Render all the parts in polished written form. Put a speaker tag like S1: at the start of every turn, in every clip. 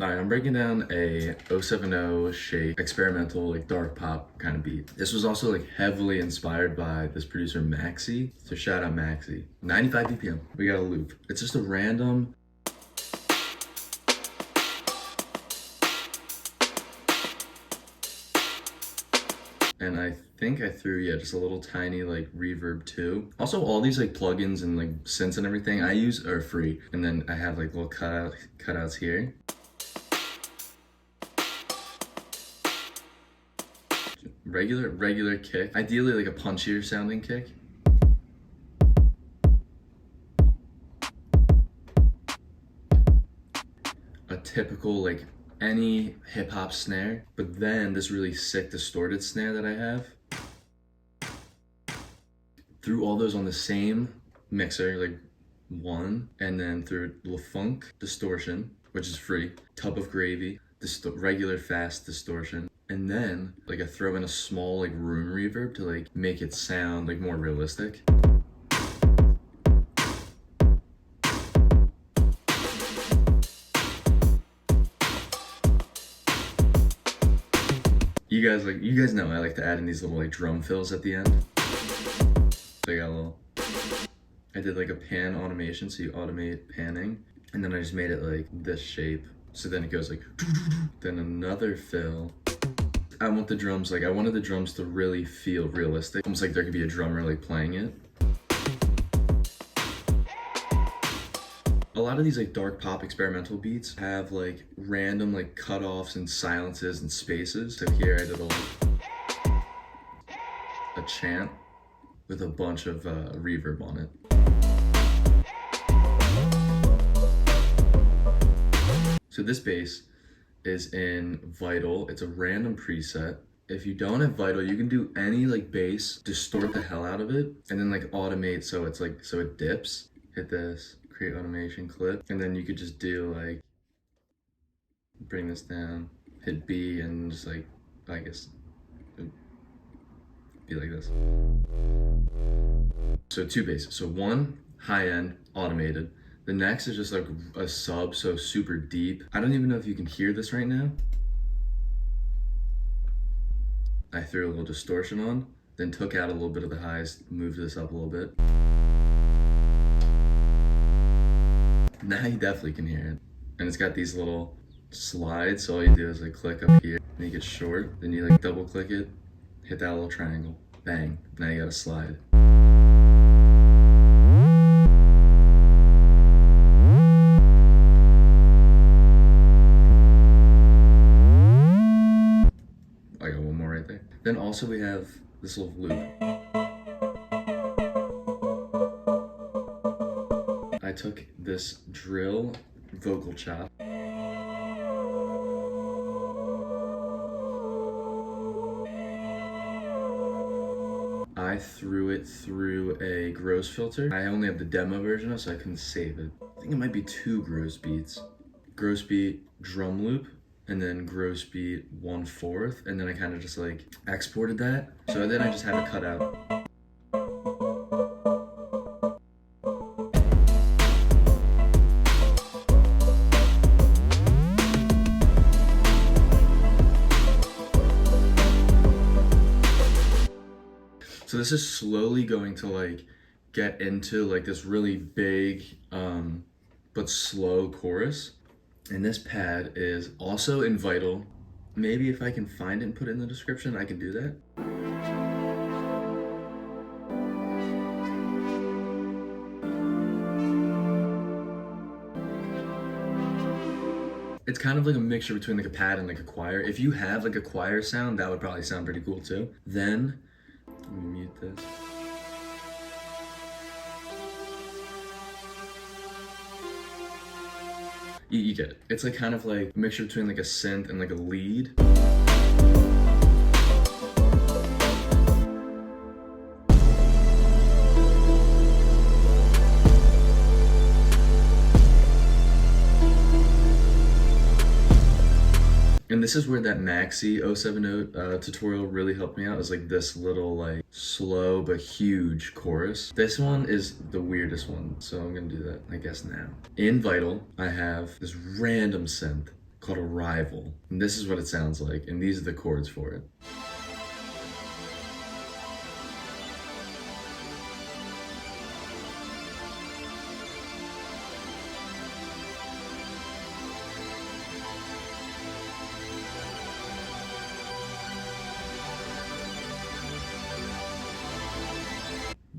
S1: Alright, I'm breaking down a 070 shape experimental like dark pop kind of beat. This was also like heavily inspired by this producer Maxi. So shout out Maxi. 95 BPM. We got a loop. It's just a random and I think I threw, yeah, just a little tiny like reverb too. Also, all these like plugins and like synths and everything I use are free. And then I have like little cutouts here. Regular kick. Ideally like a punchier sounding kick. A typical like any hip hop snare, but then this really sick distorted snare that I have. Threw all those on the same mixer, like one, and then threw a little funk distortion, which is free, tub of gravy, regular fast distortion, and then like I throw in a small like room reverb to like make it sound like more realistic. You guys know I like to add in these little like drum fills at the end. So I got a little, I did like a pan automation, so you automate panning, and then I just made it like this shape. So then it goes like, then another fill. I wanted the drums to really feel realistic. Almost like there could be a drummer like playing it. A lot of these like dark pop experimental beats have like random like cutoffs and silences and spaces. So here I did a chant with a bunch of reverb on it. So this bass is in Vital. It's a random preset. If you don't have Vital, you can do any like bass, distort the hell out of it, and then like automate so it's like, so it dips. Hit this, create automation clip, and then you could just do like, bring this down, hit B, and just like, I guess, be like this. So two basses. So one, high end, automated. The next is just like a sub, so super deep. I don't even know if you can hear this right now. I threw a little distortion on, then took out a little bit of the highs, moved this up a little bit. Now you definitely can hear it. And it's got these little slides, so all you do is like click up here, make it short, then you like double click it, hit that little triangle, bang, now you got a slide. I got one more right there. Then also we have this little loop. I took this drill vocal chop. I threw it through a gross filter. I only have the demo version of, so I couldn't save it. I think it might be 2 gross beats. Gross beat, drum loop, and then gross beat 1/4, and then I kind of just like exported that. So then I just had to cut out. So this is slowly going to like get into like this really big but slow chorus. And this pad is also in Vital. Maybe if I can find it and put it in the description, I can do that. It's kind of like a mixture between like a pad and like a choir. If you have like a choir sound, that would probably sound pretty cool too. Then, let me mute this. You get it. It's like kind of like a mixture between like a synth and like a lead. And this is where that Maxi 070 tutorial really helped me out. Is like this little like slow but huge chorus. This one is the weirdest one, so I'm gonna do that I guess now. In Vital, I have this random synth. called a rival. And this is what it sounds like, and these are the chords for it.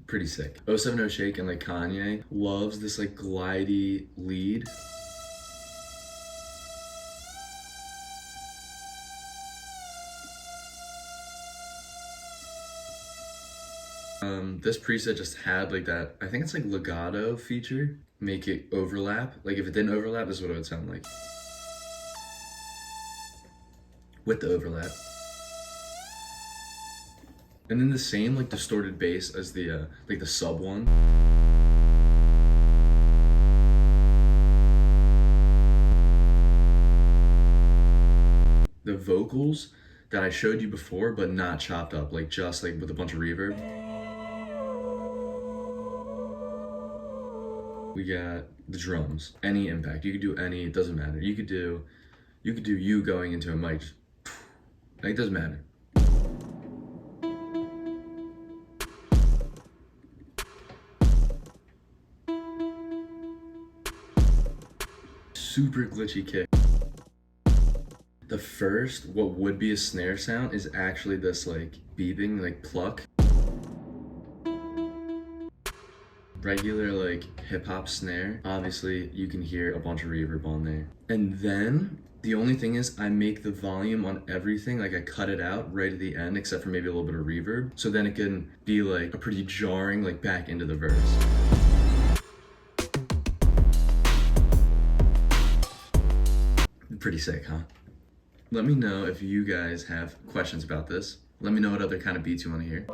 S1: Pretty sick. 070 Shake and like Kanye loves this like glidey lead. This preset just had like that, I think it's like legato feature, make it overlap. Like if it didn't overlap, this is what it would sound like. With the overlap. And then the same like distorted bass as the like the sub one. The vocals that I showed you before, but not chopped up, like just like with a bunch of reverb. We got the drums. Any impact. You could do any, it doesn't matter. You could do you going into a mic. Like it doesn't matter. Super glitchy kick. The first, what would be a snare sound is actually this like beeping, like pluck. Regular like hip hop snare. Obviously you can hear a bunch of reverb on there. And then the only thing is I make the volume on everything, like I cut it out right at the end except for maybe a little bit of reverb. So then it can be like a pretty jarring like back into the verse. Pretty sick, huh? Let me know if you guys have questions about this. Let me know what other kind of beats you want to hear.